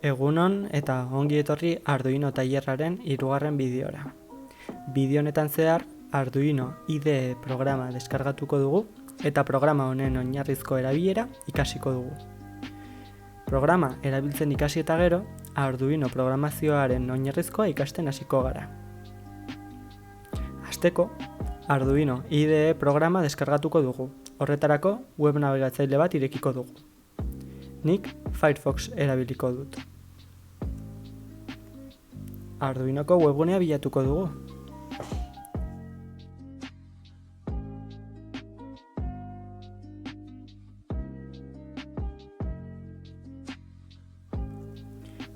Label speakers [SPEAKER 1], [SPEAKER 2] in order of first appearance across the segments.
[SPEAKER 1] Egunon eta ongi etorri Arduino tailerraren 3. bideora. Bideo honetan zehar Arduino IDE programa deskargatuko dugu eta programa honen oinarrizko erabilera ikasiko dugu. Programa erabiltzen ikasi eta gero, Arduino programazioaren oinarrizkoa ikasten hasiko gara. Hasteko, Arduino IDE programa deskargatuko dugu. Horretarako web nabigatzaile bat irekiko dugu. Nik Firefox erabiliko dut. Arduinoko webgunea bilatuko dugu.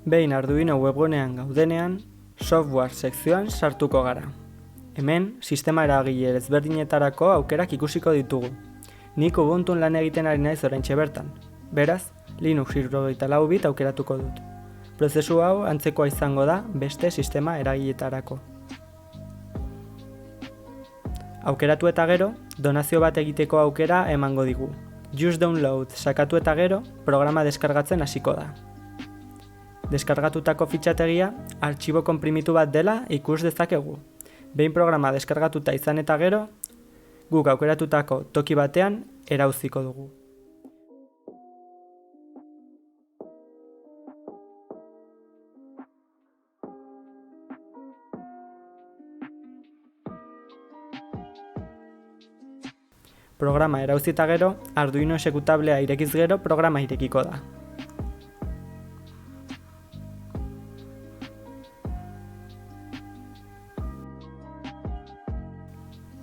[SPEAKER 1] Behin Arduino webgunean gaudenean, software sekzioan sartuko gara. Hemen, sistema eragile ezberdinetarako aukerak ikusiko ditugu. Nik Ubuntun lan egiten ari naiz oraintxe bertan. Beraz, Linux 64 bit aukeratuko dut. Prozesu hau antzekoa izango da beste sistema eragiletarako. Aukeratu eta gero, donazio bat egiteko aukera emango digu. Just download sakatu eta gero, programa deskargatzen hasiko da. Deskargatutako fitxategia, artxibo konprimitu bat dela ikus dezakegu. Behin programa deskargatuta izan eta gero, guk aukeratutako toki batean erauziko dugu. Programa erauzita gero, Arduino exekutablea irekiz gero programa irekiko da.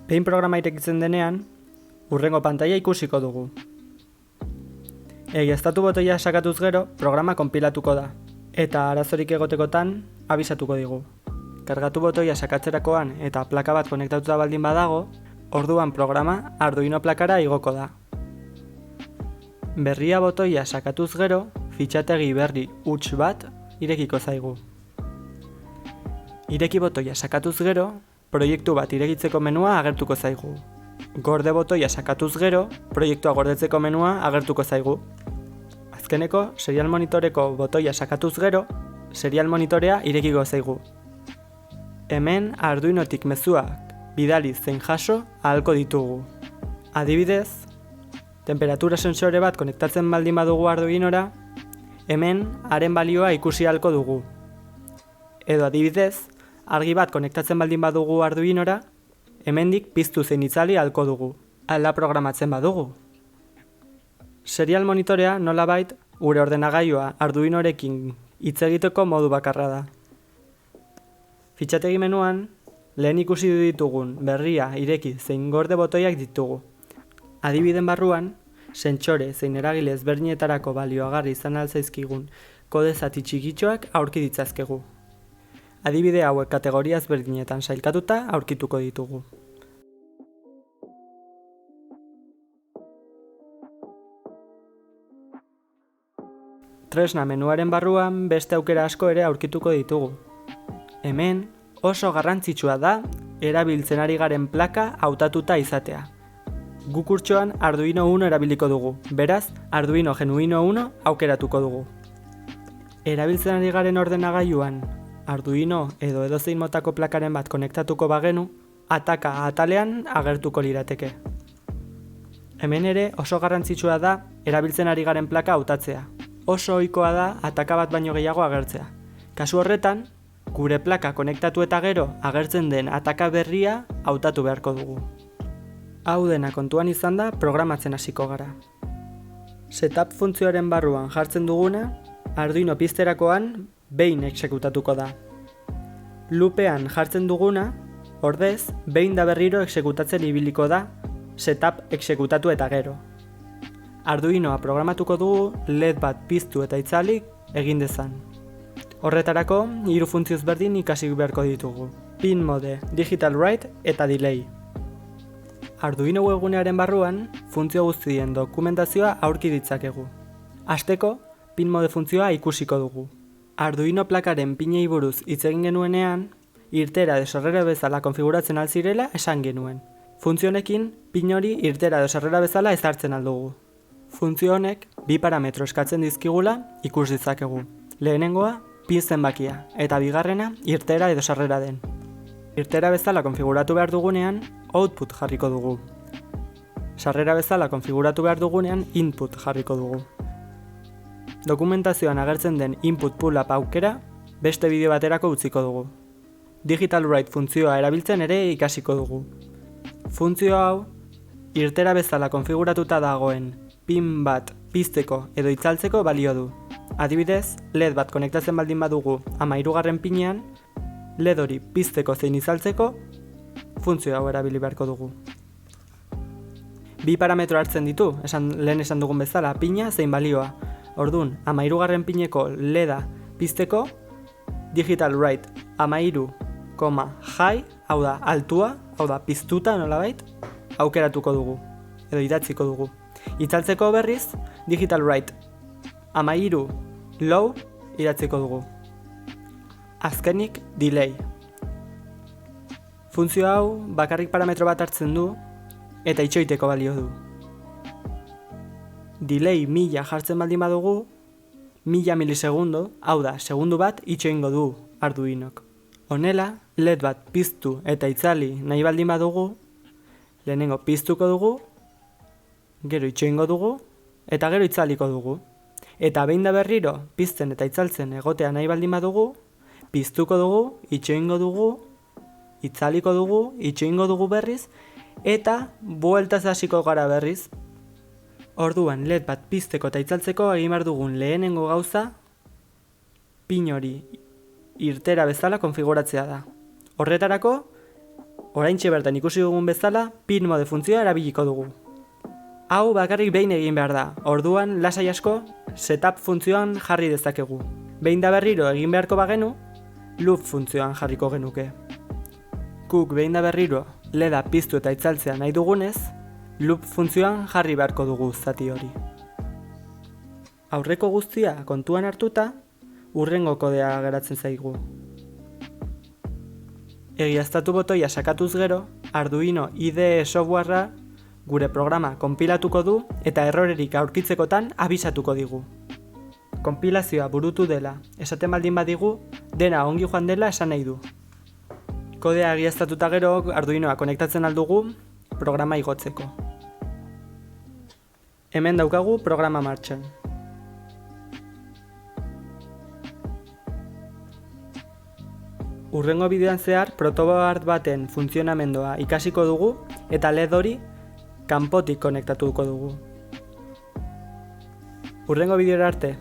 [SPEAKER 1] Behin programa irekitzen denean, hurrengo pantaila ikusiko dugu. Egiaztatu botoia sakatuz gero, programa konpilatuko da, eta arazorik egotekotan abisatuko digu. Kargatu botoia sakatzerakoan eta plaka bat konektatuta baldin badago, orduan programa Arduino plakara igoko da. Berria botoia sakatuz gero, fitxategi berri huts bat irekiko zaigu. Ireki botoia sakatuz gero, proiektu bat irekitzeko menua agertuko zaigu. Gorde botoia sakatuz gero, proiektua gordetzeko menua agertuko zaigu. Azkeneko, serial monitoreko botoia sakatuz gero, serial monitorea irekiko zaigu. Hemen Arduinotik mezuak bidali zein jaso ahalko ditugu. Adibidez, temperatura sensore bat konektatzen baldin badugu Arduinora, hemen haren balioa ikusi ahalko dugu. Edo adibidez, argi bat konektatzen baldin badugu Arduinora, hemendik piztu zein itzali ahalko dugu. Hala programatzen badugu. Serial monitorea nolabait gure ordenagailua Arduinorekin hitz egiteko modu bakarra da. Fitxategi menuan, lehen ikusi ditugun berria, ireki zein gorde botoiak ditugu. Adibiden barruan, sentsore zein eragile ezberdinetarako balioagarri izan altzaizkigun kode zati txikitxoak aurki ditzazkegu. Adibide hauek kategoria ezberdinetan sailkatuta aurkituko ditugu. Tresna menuaren barruan beste aukera asko ere aurkituko ditugu. Hemen, oso garrantzitsua da erabiltzen ari garen plaka hautatuta izatea. Guk urtsoan Arduino Uno erabiliko dugu, beraz Arduino Genuino Uno aukeratuko dugu. Erabiltzen ari garen ordenagailuan Arduino edo edozein motako plakaren bat konektatuko bagenu, ataka atalean agertuko lirateke. Hemen ere oso garrantzitsua da erabiltzen ari garen plaka hautatzea. Oso ohikoa da ataka bat baino gehiago agertzea. Kasu horretan, gure plaka konektatu eta gero agertzen den ataka berria hautatu beharko dugu. Hau dena kontuan izan da programatzen hasiko gara. Setup funtzioaren barruan jartzen duguna, Arduino pizterakoan behin exekutatuko da. Loopean jartzen duguna, ordez, behin da berriro exekutatzen ibiliko da, setup exekutatu eta gero. Arduinoa programatuko dugu LED bat piztu eta itzalik egin dezan. Horretarako, 3 funtzio ezberdin ikasi beharko ditugu. Pin mode, digital write eta delay. Arduino webgunearen barruan, funtzio guztien dokumentazioa aurki ditzakegu. Hasteko, pin mode funtzioa ikusiko dugu. Arduino plakaren pinei buruz hitz egin genuenean, irtera edo sarrera bezala konfiguratzen alzirela esan genuen. Funtzio honekin, pin hori irtera edo sarrera bezala ezartzen aldugu. Funtzio honek, 2 parametro eskatzen dizkigula ikus ditzakegu. Lehenengoa, pin zenbakia, eta bigarrena, irteera edo sarrera den. Irteera bezala konfiguratu behar dugunean, output jarriko dugu. Sarrera bezala konfiguratu behar dugunean, input jarriko dugu. Dokumentazioan agertzen den input pull-up aukera, beste bideo baterako utziko dugu. Digital write funtzioa erabiltzen ere ikasiko dugu. Funtzio hau, irteera bezala konfiguratuta dagoen pin bat pizteko edo itzaltzeko balio du. Adibidez, LED bat konektatzen baldin badugu 13. pinean, LED hori pizteko zein itzaltzeko funtzio hau erabili beharko dugu. Bi parametro hartzen ditu, lehen esan dugun bezala, pina zein balioa. Orduan, 13. pineko LEDa pizteko, digital write 13, high, hau da altua, hau da piztuta nolabait, aukeratuko dugu, edo idatziko dugu. Itzaltzeko berriz, digital write 13, low, idatziko dugu. Azkenik, delay. Funtzio hau bakarrik parametro bat hartzen du eta itxoiteko balio du. Delay 1000 jartzen baldin badugu, 1000 milisegundo, hau da, segundu bat itxoingo du Arduinok. Honela, LED bat piztu eta itzali nahi baldin badugu, lehenengo piztuko dugu, gero itxoingo dugu, eta gero itzaliko dugu. Eta behin da berriro, pizten eta itzaltzen egotea nahi baldin badugu, piztuko dugu, itxoingo dugu, itzaliko dugu, itxoingo dugu berriz, eta bueltaz hasiko gara berriz. Orduan, LED bat pizteko eta itzaltzeko egin behar dugun lehenengo gauza, pin hori irtera bezala konfiguratzea da. Horretarako, oraintxe bertan ikusi dugun bezala, pin mode funtzioa erabiliko dugu. Hau bakarrik behin egin behar da, orduan lasai asko setup funtzioan jarri dezakegu. Behin da berriro egin beharko bagenu, loop funtzioan jarriko genuke. Guk behin da berriro LEDa piztu eta itzaltzea nahi dugunez, loop funtzioan jarri beharko dugu zati hori. Aurreko guztia kontuan hartuta, hurrengo kodea geratzen zaigu. Egiaztatu botoia sakatuz gero, Arduino IDE softwarea gure programa konpilatuko du eta errorerik aurkitzekotan abisatuko digu. Konpilazioa burutu dela, esaten baldin badigu, dena ongi joan dela esan nahi du. Kodea egiaztatuta gero, Arduinoa konektatzen aldugu programa igotzeko. Hemen daukagu programa martxan. Hurrengo bideoan zehar protoboard baten funtzionamendua ikasiko dugu eta LED hori kanpotik konektatuko dugu. Hurrengo bideora arte!